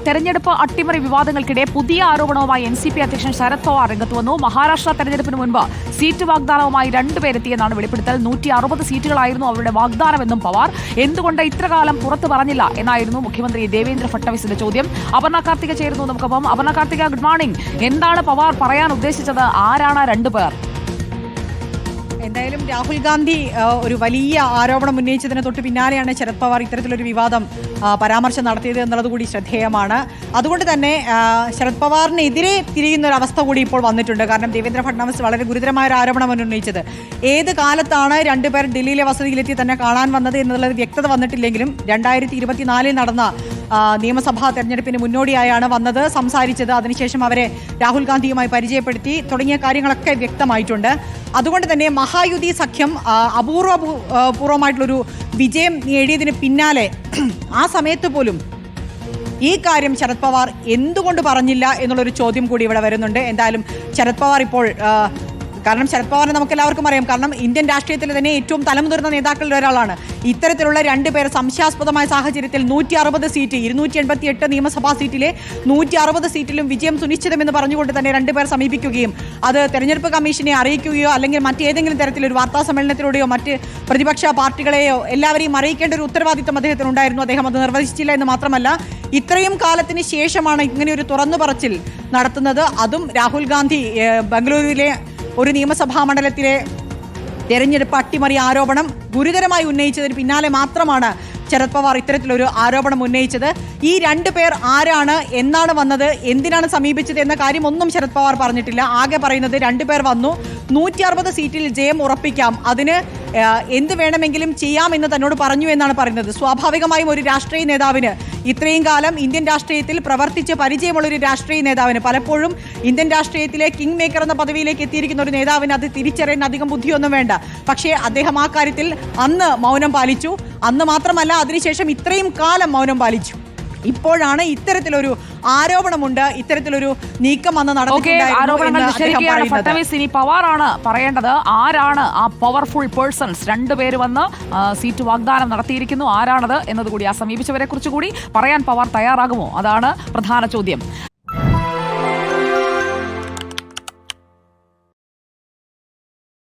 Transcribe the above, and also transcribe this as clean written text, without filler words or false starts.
തെരഞ്ഞെടുപ്പ് അട്ടിമറി വിവാദങ്ങൾക്കിടെ പുതിയ ആരോപണവുമായി എൻസിപി അധ്യക്ഷൻ ശരത് പവാർ രംഗത്ത് വന്നു. മഹാരാഷ്ട്ര തെരഞ്ഞെടുപ്പിന് മുൻപ് സീറ്റ് വാഗ്ദാനവുമായി രണ്ടുപേരെത്തിയെന്നാണ് വെളിപ്പെടുത്തൽ. 160 സീറ്റുകളായിരുന്നു അവരുടെ വാഗ്ദാനമെന്നും പവാർ. എന്തുകൊണ്ട് ഇത്രകാലം പുറത്തു പറഞ്ഞില്ല എന്നായിരുന്നു മുഖ്യമന്ത്രി ദേവേന്ദ്ര ഫട്നാവിസിന്റെ ചോദ്യം. അപർണ കാർത്തിക ചേരുന്നു നമുക്കൊപ്പം. Aparna Karthika, good morning. എന്താണ് പവാർ പറയാൻ ഉദ്ദേശിച്ചത്? ആരാണ് രണ്ടുപേർ? എന്തായാലും രാഹുൽ ഗാന്ധി ഒരു വലിയ ആരോപണം ഉന്നയിച്ചതിന് തൊട്ട് പിന്നാലെയാണ് ശരത് പവാർ ഇത്തരത്തിലൊരു വിവാദം പരാമർശം നടത്തിയത് എന്നുള്ളത് കൂടി ശ്രദ്ധേയമാണ്. അതുകൊണ്ട് തന്നെ ശരത് പവാറിനെതിരെ തിരിയുന്ന ഒരു അവസ്ഥ കൂടി ഇപ്പോൾ വന്നിട്ടുണ്ട്. കാരണം ദേവേന്ദ്ര ഫട്നാവിസ് വളരെ ഗുരുതരമായ ഒരു ആരോപണം ഉന്നയിച്ചത്. ഏത് കാലത്താണ് രണ്ടുപേർ ഡൽഹിയിലെ വസതിയിലെത്തി തന്നെ കാണാൻ വന്നത് എന്നുള്ളത് വ്യക്തത വന്നിട്ടില്ലെങ്കിലും 2024 നടന്ന നിയമസഭാ തെരഞ്ഞെടുപ്പിന് മുന്നോടിയായാണ് വന്നത്, സംസാരിച്ചത്. അതിനുശേഷം അവരെ രാഹുൽ ഗാന്ധിയുമായി പരിചയപ്പെടുത്തി തുടങ്ങിയ കാര്യങ്ങളൊക്കെ വ്യക്തമായിട്ടുണ്ട്. അതുകൊണ്ട് തന്നെ മഹായുതി സഖ്യം അപൂർവമായിട്ടുള്ളൊരു വിജയം നേടിയതിന് പിന്നാലെ ആ സമയത്ത് പോലും ഈ കാര്യം ശരത് പവാർ എന്തുകൊണ്ട് പറഞ്ഞില്ല എന്നുള്ളൊരു ചോദ്യം കൂടി ഇവിടെ വരുന്നുണ്ട്. എന്തായാലും ശരത് പവാർ ഇപ്പോൾ കാരണം ശരത് പവാറിനെ നമുക്ക് എല്ലാവർക്കും അറിയാം. കാരണം ഇന്ത്യൻ രാഷ്ട്രീയത്തിൽ തന്നെ ഏറ്റവും തലമുതിർന്ന നേതാക്കളിൽ ഒരാളാണ്. ഇത്തരത്തിലുള്ള രണ്ടുപേർ സംശയാസ്പദമായ സാഹചര്യത്തിൽ 160 സീറ്റ് 288 നിയമസഭാ സീറ്റിലെ 160 സീറ്റിലും വിജയം സുനിശ്ചിതമെന്ന് പറഞ്ഞുകൊണ്ട് തന്നെ രണ്ടുപേർ സമീപിക്കുകയും അത് തെരഞ്ഞെടുപ്പ് കമ്മീഷനെ അറിയിക്കുകയോ അല്ലെങ്കിൽ മറ്റേതെങ്കിലും തരത്തിലൊരു വാർത്താ സമ്മേളനത്തിലൂടെയോ മറ്റ് പ്രതിപക്ഷ പാർട്ടികളെയോ എല്ലാവരെയും അറിയിക്കേണ്ട ഒരു ഉത്തരവാദിത്വം അദ്ദേഹത്തിനുണ്ടായിരുന്നു. അദ്ദേഹം അത് നിർവഹിച്ചില്ല എന്ന് മാത്രമല്ല, ഇത്രയും കാലത്തിന് ശേഷമാണ് ഇങ്ങനെയൊരു തുറന്നു പറച്ചിൽ നടത്തുന്നത്. അതും രാഹുൽ ഗാന്ധി ബംഗളൂരുവിലെ ഒരു നിയമസഭാ മണ്ഡലത്തിലെ തെരഞ്ഞെടുപ്പ് അട്ടിമറി ആരോപണം ഗുരുതരമായി ഉന്നയിച്ചതിന് പിന്നാലെ മാത്രമാണ് ശരത് പവാർ ഇത്തരത്തിലൊരു ആരോപണം ഉന്നയിച്ചത്. ഈ രണ്ടുപേർ ആരാണ്, എന്നാണ് വന്നത്, എന്തിനാണ് സമീപിച്ചത് എന്ന കാര്യം ഒന്നും ശരത് പവാർ പറഞ്ഞിട്ടില്ല. ആകെ പറയുന്നത് രണ്ടുപേർ വന്നു, 160 സീറ്റിൽ ജയം ഉറപ്പിക്കാം, അതിന് എന്ത് വേണമെങ്കിലും ചെയ്യാമെന്ന് തന്നോട് പറഞ്ഞു എന്നാണ് പറയുന്നത്. സ്വാഭാവികമായും ഒരു രാഷ്ട്രീയ നേതാവിന്, ഇത്രയും കാലം ഇന്ത്യൻ രാഷ്ട്രീയത്തിൽ പ്രവർത്തിച്ച് പരിചയമുള്ളൊരു രാഷ്ട്രീയ നേതാവിന്, പലപ്പോഴും ഇന്ത്യൻ രാഷ്ട്രീയത്തിലെ കിങ് മേക്കർ എന്ന പദവിയിലേക്ക് എത്തിയിരിക്കുന്ന ഒരു നേതാവിന് അത് തിരിച്ചറിയാൻ അധികം ബുദ്ധിയൊന്നും വേണ്ട. പക്ഷേ അദ്ദേഹം ആ കാര്യത്തിൽ അന്ന് മൗനം പാലിച്ചു. അന്ന് മാത്രമല്ല, അതിനുശേഷം ഇത്രയും കാലം മൗനം പാലിച്ചു. ഇപ്പോഴാണ് ഇത്തരത്തിലൊരു ആരോപണമുണ്ട്, ഇത്തരത്തിലൊരു നീക്കം വന്ന് നടന്നിട്ടുണ്ട്. ഇനി പവാറാണ് പറയേണ്ടത്. ആരാണ് ആ പവർഫുൾ പേഴ്സൺസ്? രണ്ടുപേര് വന്ന് സീറ്റ് വാഗ്ദാനം നടത്തിയിരിക്കുന്നു. ആരാണത് എന്നതുകൂടി, ആ സമീപിച്ചവരെ കുറിച്ച് കൂടി പറയാൻ പവാർ തയ്യാറാകുമോ? അതാണ് പ്രധാന ചോദ്യം.